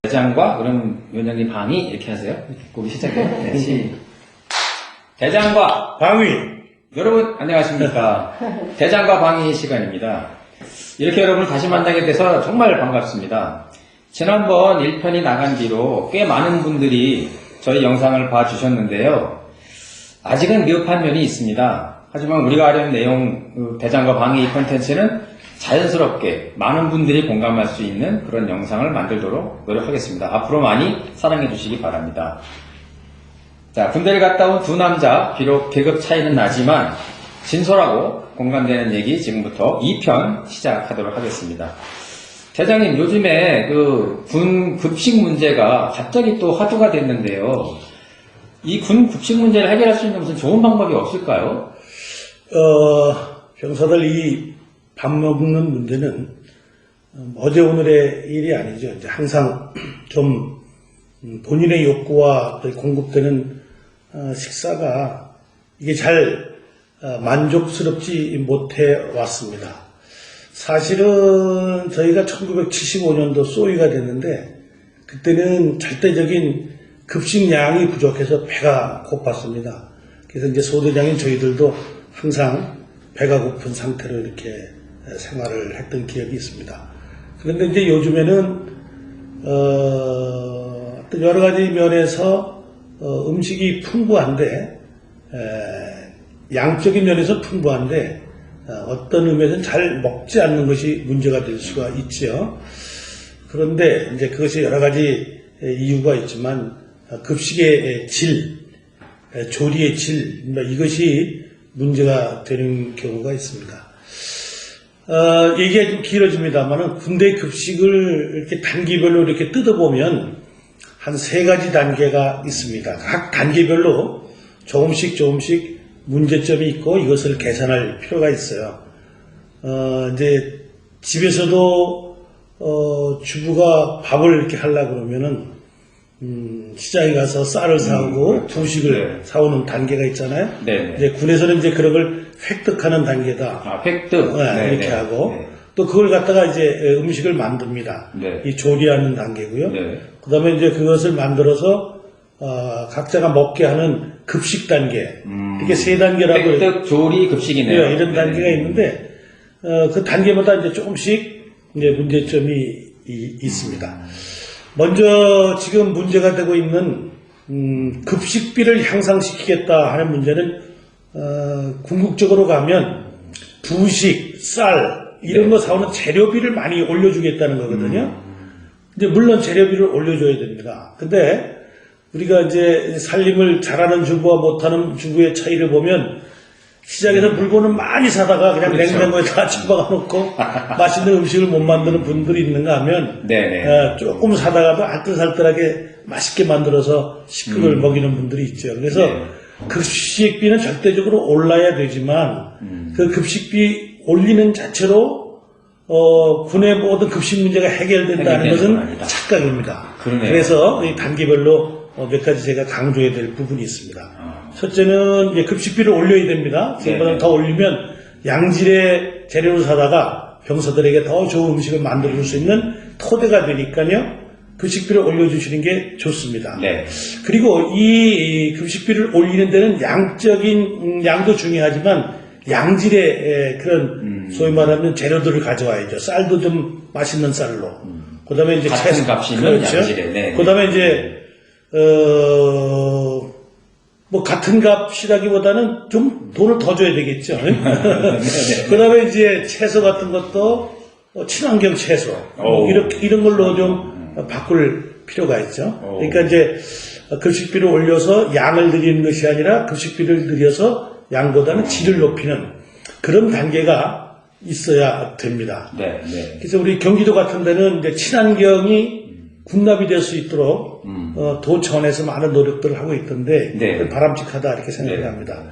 대장과 그럼 위원장님 방위 이렇게 하세요. 곡이 시작해요. 네, 대장과 방위. 여러분 안녕하십니까. 대장과 방위 시간입니다. 이렇게 여러분을 다시 만나게 돼서 정말 반갑습니다. 지난번 1편이 나간 뒤로 꽤 많은 분들이 저희 영상을 봐주셨는데요. 아직은 미흡한 면이 있습니다. 하지만 우리가 하려는 내용, 대장과 방위 이 콘텐츠는 자연스럽게 많은 분들이 공감할 수 있는 그런 영상을 만들도록 노력하겠습니다. 앞으로 많이 사랑해 주시기 바랍니다. 자, 군대를 갔다 온 두 남자, 비록 계급 차이는 나지만 진솔하고 공감되는 얘기 지금부터 2편 시작하도록 하겠습니다. 대장님, 요즘에 군 급식 문제가 갑자기 또 화두가 됐는데요. 이 군 급식 문제를 해결할 수 있는 무슨 좋은 방법이 없을까요? 병사들 이 밥 먹는 문제는 어제 오늘의 일이 아니죠. 이제 항상 좀 본인의 욕구와 공급되는 식사가 이게 잘 만족스럽지 못해 왔습니다. 사실은 저희가 1975년도 소위가 됐는데 그때는 절대적인 급식량이 부족해서 배가 고팠습니다. 그래서 이제 소대장인 저희들도 항상 배가 고픈 상태로 이렇게 생활을 했던 기억이 있습니다. 그런데 이제 요즘에는 어떤 여러 가지 면에서 음식이 풍부한데 양적인 면에서 풍부한데 어떤 의미에서는 잘 먹지 않는 것이 문제가 될 수가 있죠. 그런데 이제 그것이 여러 가지 이유가 있지만 급식의 질, 조리의 질, 이것이 문제가 되는 경우가 있습니다. 얘기가 좀 길어집니다만은 군대 급식을 이렇게 단계별로 이렇게 뜯어보면 한 3가지 단계가 있습니다. 각 단계별로 조금씩 문제점이 있고 이것을 개선할 필요가 있어요. 이제 집에서도 주부가 밥을 이렇게 하려고 그러면은 시장에 가서 쌀을 사오고 두식을 사오는 단계가 있잖아요. 네네. 이제 군에서는 이제 그런 걸 획득하는 단계다. 아, 획득. 네, 이렇게 하고 또 그걸 갖다가 이제 음식을 만듭니다. 네. 이 조리하는 단계고요. 네. 그다음에 이제 그것을 만들어서 각자가 먹게 하는 급식 단계. 이렇게 3단계라고 획득, 조리, 급식이네요. 이런 단계가 있는데 그 단계마다 이제 조금씩 이제 문제점이 있습니다. 먼저 지금 문제가 되고 있는 급식비를 향상시키겠다 하는 문제는 궁극적으로 가면 부식, 쌀 이런 거 사오는 재료비를 많이 올려주겠다는 거거든요. 이제 물론 재료비를 올려줘야 됩니다. 근데 우리가 이제 살림을 잘하는 주부와 못하는 주부의 차이를 보면 시장에서 물건을 많이 사다가 그냥 그렇죠. 냉장고에 다 처박아 놓고 맛있는 음식을 못 만드는 분들이 있는가 하면 조금 사다가도 알뜰살뜰하게 맛있게 만들어서 식구를 먹이는 분들이 있죠. 그래서 급식비는 절대적으로 올라야 되지만 그 급식비 올리는 자체로 군의 모든 급식 문제가 해결된다는 것은 아니다. 착각입니다. 그러네요. 그래서 이 단계별로 몇 가지 제가 강조해야 될 부분이 있습니다. 첫째는 이제 급식비를 올려야 됩니다. 지금보다 더 올리면 양질의 재료를 사다가 병사들에게 더 좋은 음식을 만들어줄 수 있는 토대가 되니까요. 급식비를 올려주시는 게 좋습니다. 네. 그리고 이 급식비를 올리는 데는 양적인 양도 중요하지만 양질의 그런 소위 말하면 재료들을 가져와야죠. 쌀도 좀 맛있는 쌀로. 그다음에 이제 같은 값이면 그렇죠. 양질의. 네. 그다음에 이제 뭐 같은 값이라기보다는 좀 돈을 더 줘야 되겠죠. 그 다음에 이제 채소 같은 것도 친환경 채소 이런 걸로 좀 바꿀 필요가 있죠. 그러니까 이제 급식비를 올려서 양을 늘리는 것이 아니라 급식비를 늘려서 양보다는 질을 높이는 그런 단계가 있어야 됩니다. 네. 그래서 우리 경기도 같은 데는 이제 친환경이 군납이 될 수 있도록 도 차원에서 많은 노력들을 하고 있던데 바람직하다 이렇게 생각합니다.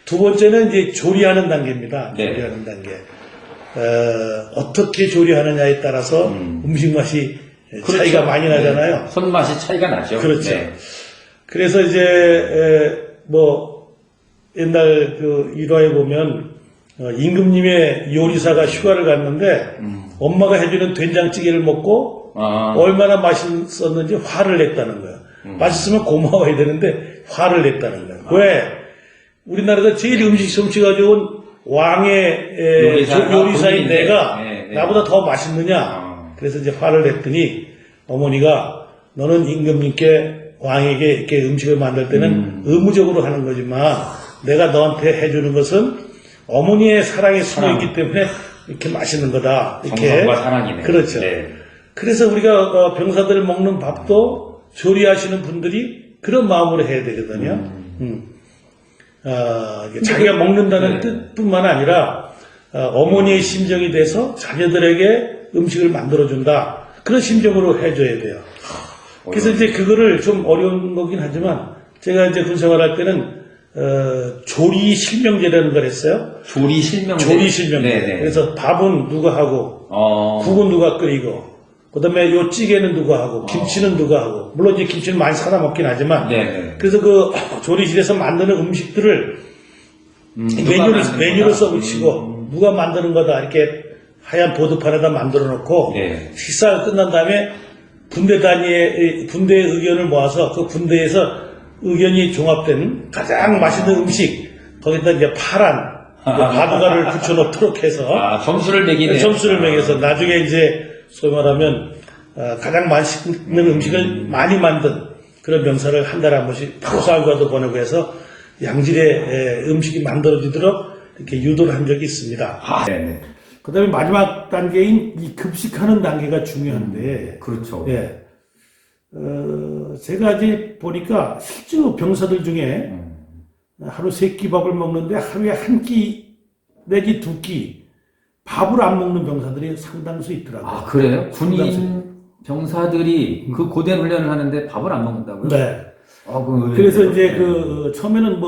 두 번째는 이제 조리하는 단계입니다. 조리하는 단계. 어떻게 조리하느냐에 따라서 음식 맛이 차이가 많이 나잖아요. 손맛이 차이가 나죠. 그렇죠. 그래서 이제 뭐 옛날 그 일화에 보면 임금님의 요리사가 휴가를 갔는데 엄마가 해주는 된장찌개를 먹고 얼마나 맛있었는지 화를 냈다는 거예요. 맛있으면 고마워야 되는데 화를 냈다는 거예요. 왜? 우리나라에서 제일 음식 솜씨가 좋은 왕의 요리사인 내가 나보다 더 맛있느냐? 그래서 이제 화를 냈더니 어머니가 너는 임금님께 왕에게 이렇게 음식을 만들 때는 의무적으로 하는 거지만 내가 너한테 해주는 것은 어머니의 사랑이 숨어있기 때문에 이렇게 맛있는 거다. 이렇게. 정성과 사랑이네. 그렇죠. 네. 그래서 우리가 병사들 먹는 밥도 조리하시는 분들이 그런 마음으로 해야 되거든요. 자기가 먹는다는 뜻뿐만 아니라 어머니의 심정이 돼서 자녀들에게 음식을 만들어준다. 그런 심정으로 해줘야 돼요. 그래서 이제 그거를 좀 어려운 거긴 하지만 제가 이제 군생활할 때는 조리 실명제라는 걸 했어요. 조리 실명제. 조리 실명제. 네네. 그래서 밥은 누가 하고 국은 누가 끓이고 그다음에 요 찌개는 누가 하고 김치는 누가 하고 물론 이제 김치는 많이 사다 먹긴 하지만 네네. 그래서 그 조리실에서 만드는 음식들을 메뉴로 써붙이고 누가 만드는 거다 이렇게 하얀 보드판에다 만들어 놓고 네. 식사가 끝난 다음에 분대의 의견을 모아서 그 분대에서 의견이 종합된 가장 맛있는 음식 거기다 이제 파란 바둑알을 붙여놓도록 해서 점수를 매기네. 점수를 매겨서 나중에 이제 소위 말하면 가장 맛있는 음식을 많이 만든 그런 명사를 한 달에 한 번씩 포상과도 보내고 해서 양질의 음식이 만들어지도록 이렇게 유도를 한 적이 있습니다. 네네. 그 다음에 마지막 단계인 이 급식하는 단계가 중요한데 그렇죠. 예. 제가 이제 보니까 실제로 병사들 중에 하루 3끼 밥을 먹는데 하루에 1끼 내지 2끼 밥을 안 먹는 병사들이 상당수 있더라고요. 그래요? 군인 병사들이 그 고된 훈련을 하는데 밥을 안 먹는다고요? 네. 그래서 이제 처음에는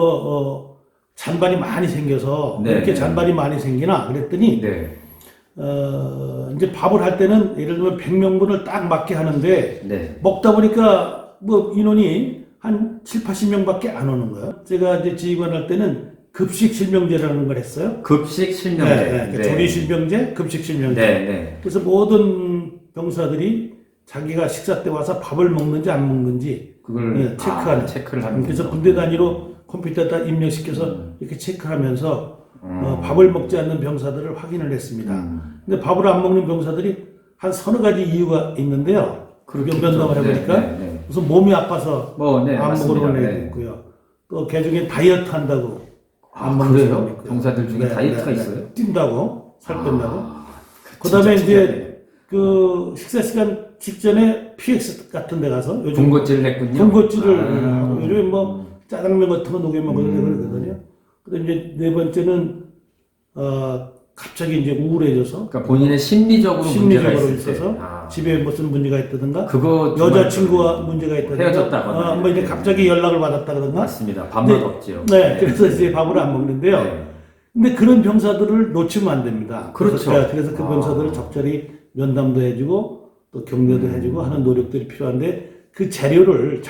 잔반이 많이 생겨서 이렇게 잔반이 많이 생기나 그랬더니 이제 밥을 할 때는 예를 들면 100명분을 딱 맞게 하는데 먹다 보니까 인원이 한 7, 80명밖에 안 오는 거예요. 제가 이제 지휘관 할 때는 급식 실명제라는 걸 했어요. 급식 실명제. 조리 실명제, 급식 실명제. 그래서 모든 병사들이 자기가 식사 때 와서 밥을 먹는지 안 먹는지 그걸 체크를 하는 그래서 군대 단위로 컴퓨터에다 입력시켜서 이렇게 체크하면서 밥을 먹지 않는 병사들을 확인을 했습니다. 근데 밥을 안 먹는 병사들이 한 서너 가지 이유가 있는데요. 면담을 해보니까 우선 몸이 아파서 안 먹으러 오는 애도 있고요. 또 개중에 다이어트 한다고 안 먹는 사람이 있고요. 병사들 중에 다이어트가 있어요? 뛴다고 살 뺀다고. 그다음에 이제 그 식사 시간 직전에 PX 같은 데 가서 요즘 군것질을 했군요. 군것질을 하고 요즘에 짜장면 같은 거 녹여 먹어야 그러거든요. 그다음에 이제 네 번째는 갑자기 이제 우울해져서 그러니까 본인의 심리적으로 문제가 있어서 집에 무슨 문제가 있다든가 그거 여자친구와 문제가 있다든가 헤어졌다거나 뭐 이제 갑자기 연락을 받았다든가 맞습니다. 밥맛 없지요. 네, 그래서 이제 밥을 안 먹는데요. 근데 그런 병사들을 놓치면 안 됩니다. 그렇죠. 그래서 그 병사들을 적절히 면담도 해주고 또 격려도 해주고 하는 노력들이 필요한데 그 자료를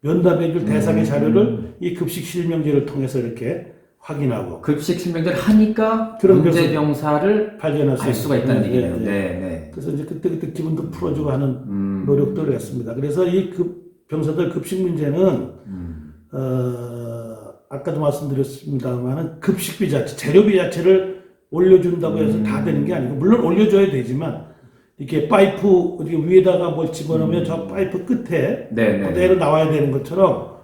면담해줄 대상의 자료를 이 급식 실명제를 통해서 이렇게 확인하고 급식 실명제를 하니까 문제 병사를 발견할 알 수가 있다는 얘기네요. 네. 그래서 이제 그때 기분도 풀어주고 하는 노력들을 했습니다. 그래서 이 병사들 급식 문제는 아까도 말씀드렸습니다만은 급식비 자체, 재료비 자체를 올려준다고 해서 다 되는 게 아니고 물론 올려줘야 되지만 이렇게 파이프 이렇게 위에다가 뭘 집어넣으면 저 파이프 끝에 그대로 나와야 되는 것처럼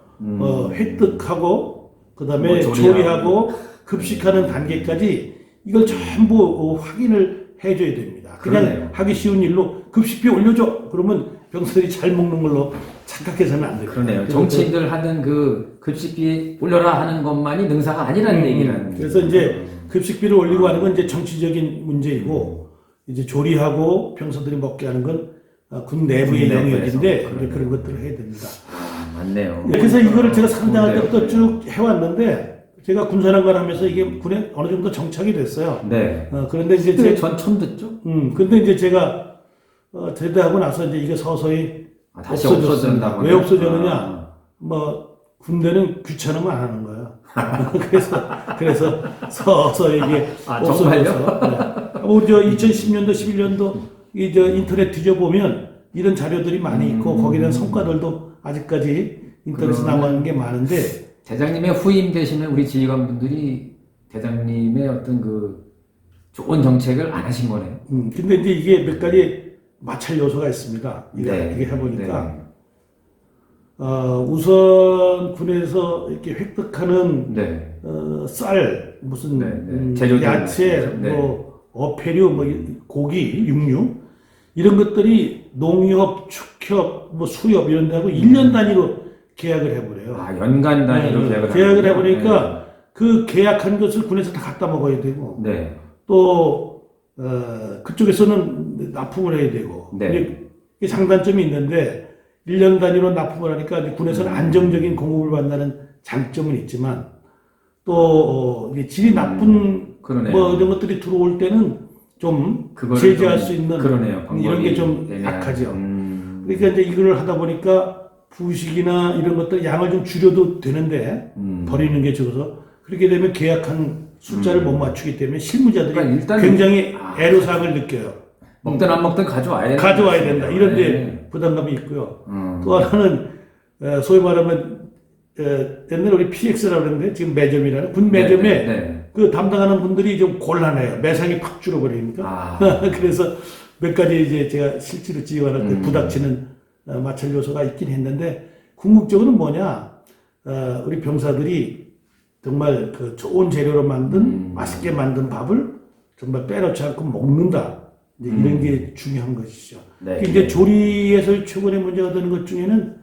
획득하고 그다음에 조리하고 급식하는 단계까지 이걸 전부 확인을 해줘야 됩니다. 그냥 하기 쉬운 일로 급식비 올려줘 그러면 병사들이 잘 먹는 걸로 착각해서는 안 돼요. 그러네요. 정치인들 하는 그 급식비 올려라 하는 것만이 능사가 아니라는 얘기는. 그래서 이제 급식비를 올리고 하는 건 이제 정치적인 문제이고 이제 조리하고 병사들이 먹게 하는 건 군 내부의 영역인데 그런 것들을 해야 됩니다. 맞네요. 그래서 이거를 제가 상장할 때부터 쭉 해왔는데 제가 군사령관 하면서 이게 군에 어느 정도 정착이 됐어요. 그런데 이제 전 처음 듣죠. 근데 이제 제가 제대하고 나서 이제 이게 서서히 다시 없어진다고. 왜 없어졌느냐? 뭐 군대는 귀찮으면 안 하는 거예요. 그래서 서서 이게 정말요? 네. 저 2010년도, 11년도 저 인터넷 뒤져보면 이런 자료들이 많이 있고 거기에 대한 성과들도 아직까지 인터넷에 남아있는 게 많은데 대장님의 후임 되시는 우리 지휘관분들이 대장님의 어떤 그 좋은 정책을 안 하신 거네요. 근데 이제 이게 몇 가지 마찰 요소가 있습니다. 이게 해보니까. 우선 군에서 이렇게 획득하는 쌀, 무슨 재료들 야채, 뭐 어패류, 뭐 고기, 육류 이런 것들이 농협, 축협, 뭐 수협 이런 데하고 1년 단위로 계약을 해버려요. 아, 연간 단위로 계약을 해보니까 그 계약한 것을 군에서 다 갖다 먹어야 되고 또 그쪽에서는 납품을 해야 되고 이게 장단점이 있는데 1년 단위로 납품을 하니까 군에서는 안정적인 공급을 받는다는 장점은 있지만 또 질이 나쁜 뭐 이런 것들이 들어올 때는 좀 제재할 수 있는 이런 게 좀 약하죠. 그러니까 이제 이걸 하다 보니까 부식이나 이런 것들 양을 좀 줄여도 되는데 버리는 게 적어서 그렇게 되면 계약한 숫자를 못 맞추기 때문에 실무자들이 그러니까 굉장히 애로사항을 느껴요. 먹든 안 먹든 가져와야 된다. 이런 데 부담감이 있고요. 또 하나는 소위 말하면 옛날에 우리 PX라고 그랬는데 지금 매점이라는 군 매점에 그 담당하는 분들이 좀 곤란해요. 매상이 팍 줄어버리니까. 그래서 몇 가지 이제 제가 실제로 지휘관할 때 부닥치는 마찰 요소가 있긴 했는데 궁극적으로는 뭐냐 우리 병사들이 정말 그 좋은 재료로 만든 맛있게 만든 밥을 정말 빼놓지 않고 먹는다. 이제 이런 게 중요한 것이죠. 이제 조리에서 최근에 문제가 되는 것 중에는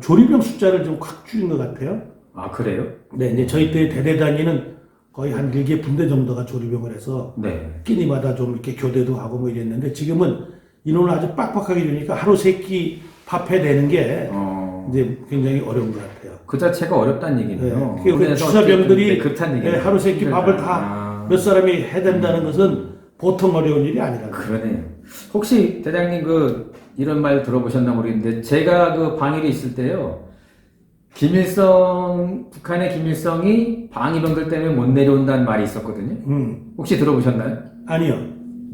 조리병 숫자를 좀 확 줄인 것 같아요. 아, 그래요? 네, 이제 저희 때 대대 단위는 거의 한 4개 분대 정도가 조리병을 해서 끼니마다 좀 이렇게 교대도 하고 뭐 이랬는데 지금은 인원을 아주 빡빡하게 주니까 하루 3끼 밥 해내는 게 이제 굉장히 어려운 것 같아요. 그 자체가 어렵다는 얘기네요. 그 주사병들이 하루 3끼 밥을 다 몇 사람이 해야 된다는 것은 보통 어려운 일이 아니라는 거예요. 그러네요. 혹시 대장님 이런 말 들어보셨나 모르겠는데 제가 그 방일에 있을 때요. 북한의 김일성이 방위병들 때문에 못 내려온다는 말이 있었거든요. 혹시 들어보셨나요? 아니요.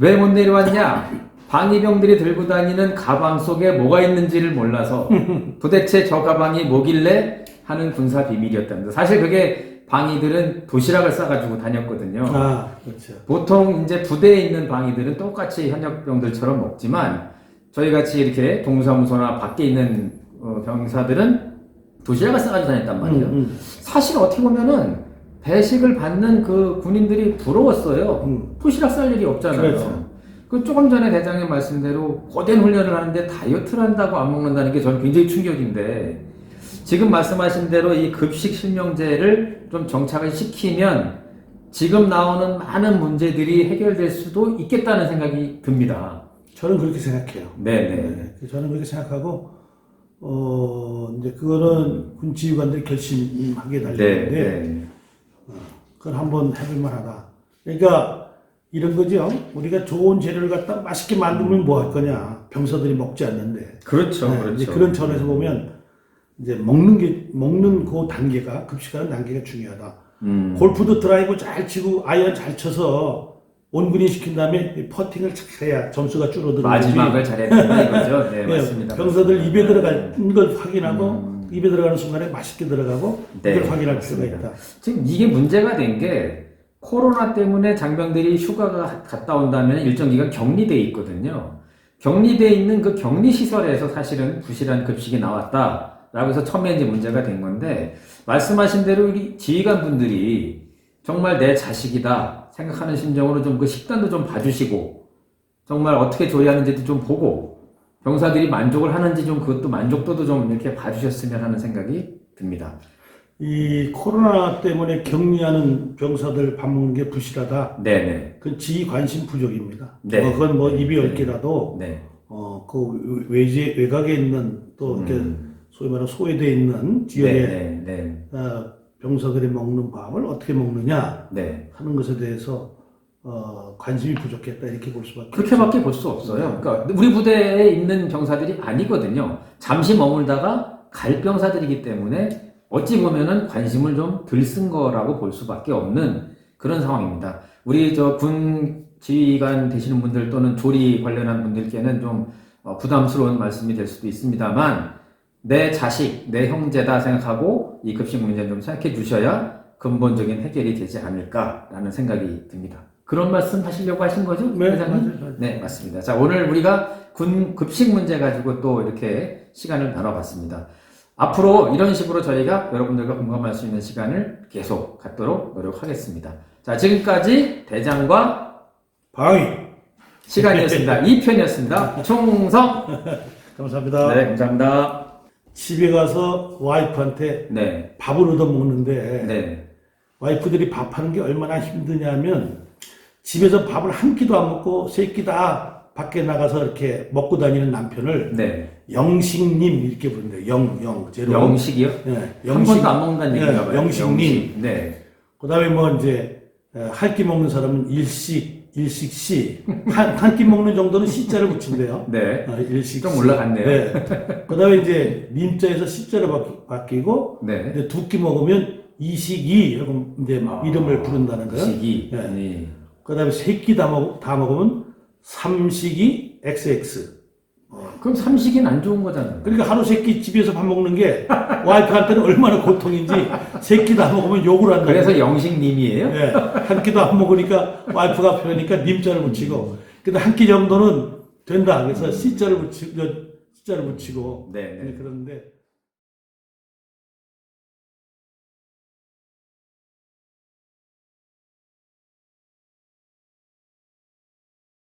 왜 못 내려왔냐? 방위병들이 들고 다니는 가방 속에 뭐가 있는지를 몰라서 도대체 저 가방이 뭐길래 하는 군사 비밀이었답니다. 사실 그게 방위들은 도시락을 싸가지고 다녔거든요. 그렇죠. 보통 이제 부대에 있는 방위들은 똑같이 현역병들처럼 먹지만 저희 같이 이렇게 동사무소나 밖에 있는 병사들은 도시락을 싸가지고 다녔단 말이에요. 사실 어떻게 보면은 배식을 받는 그 군인들이 부러웠어요. 도시락 쌀 일이 없잖아요. 그렇죠. 그 조금 전에 대장님 말씀대로 고된 훈련을 하는데 다이어트를 한다고 안 먹는다는 게 저는 굉장히 충격인데 지금 말씀하신 대로 이 급식 실명제를 좀 정착을 시키면 지금 나오는 많은 문제들이 해결될 수도 있겠다는 생각이 듭니다. 저는 그렇게 생각해요. 네네. 저는 그렇게 생각하고, 이제 그거는 군 지휘관들이 결심하게 달리는데, 그걸 한번 해볼만 하다. 그러니까 이런 거죠. 우리가 좋은 재료를 갖다 맛있게 만들면 뭐 할 거냐. 병사들이 먹지 않는데. 그렇죠. 이제 그런 차원에서 보면, 이제 먹는 그 단계가, 급식하는 단계가 중요하다. 골프도 드라이브 잘 치고 아이언 잘 쳐서 온군인 시킨 다음에 퍼팅을 잘해야 점수가 줄어드는 마지막을 잘해야 된다 이거죠. 네, 맞습니다. 병사들 입에 들어가는 걸 확인하고 입에 들어가는 순간에 맛있게 들어가고 이걸 확인할 필요가 있다. 지금 이게 문제가 된 게 코로나 때문에 장병들이 휴가가 갔다 온다면 일정 기간 격리돼 있거든요. 격리돼 있는 그 격리 시설에서 사실은 부실한 급식이 나왔다라고 해서 처음에 이제 문제가 된 건데 말씀하신 대로 우리 지휘관 분들이 정말 내 자식이다 생각하는 심정으로 좀 그 식단도 좀 봐주시고 정말 어떻게 조리하는지도 좀 보고 병사들이 만족을 하는지 좀 그것도 만족도도 좀 이렇게 봐주셨으면 하는 생각이 듭니다. 이 코로나 때문에 격리하는 병사들 밥 먹는 게 부실하다. 네네. 그건 지휘 관심 부족입니다. 네. 그건 뭐 입이 10개라도 그 외곽에 있는 또 이렇게 소위 말하는 소외되어 있는 지역의 병사들이 먹는 밥을 어떻게 먹느냐 하는 것에 대해서 관심이 부족했다 이렇게 볼 수밖에 그렇게밖에 볼 수 없어요. 그러니까 우리 부대에 있는 병사들이 아니거든요. 잠시 머물다가 갈병사들이기 때문에 어찌 보면은 관심을 좀 덜 쓴 거라고 볼 수밖에 없는 그런 상황입니다. 우리 군 지휘관 되시는 분들 또는 조리 관련한 분들께는 좀 부담스러운 말씀이 될 수도 있습니다만 내 자식, 내 형제다 생각하고 이 급식 문제는 좀 생각해 주셔야 근본적인 해결이 되지 않을까라는 생각이 듭니다. 그런 말씀 하시려고 하신 거죠? 네, 회장님? 맞아요. 네, 맞습니다. 자, 오늘 우리가 군 급식 문제 가지고 또 이렇게 시간을 나눠봤습니다. 앞으로 이런 식으로 저희가 여러분들과 공감할 수 있는 시간을 계속 갖도록 노력하겠습니다. 자, 지금까지 대장과 방위. 시간이었습니다. 2편이었습니다. 충성! 감사합니다. 네, 감사합니다. 집에 가서 와이프한테 네, 밥을 얻어 먹는데 네, 와이프들이 밥하는 게 얼마나 힘드냐면 집에서 밥을 한 끼도 안 먹고 세 끼 다 밖에 나가서 이렇게 먹고 다니는 남편을 네. 영식님 이렇게 부른대요. 제로. 영식이요? 예, 한 번도 안 먹는다는 얘기인가 봐요. 영식님. 네. 그 다음에 뭐 이제 한 끼 먹는 사람은 일식씨. 한 끼 먹는 정도는 시자를 붙인대요. 네. 일식씨. 좀 올라갔네요. 네. 그 다음에 이제 님자에서 시자로 바뀌고 네. 두 끼 먹으면 이식이 하고 이제 이름을 부른다는 거예요. 식이. 네. 네. 그 다음에 세 끼 다 먹으면 삼식이 XX. 그럼 삼식이는 안 좋은 거잖아요. 그러니까 하루 세 끼 집에서 밥 먹는 게 와이프한테는 얼마나 고통인지 세 끼 다 먹으면 욕을 한다. 그래서 영식님이에요? 네. 한 끼도 안 먹으니까 와이프가 편하니까 님자를 붙이고. 근데 한 끼 정도는 된다. 그래서 C자를 붙이고. 네. 그런데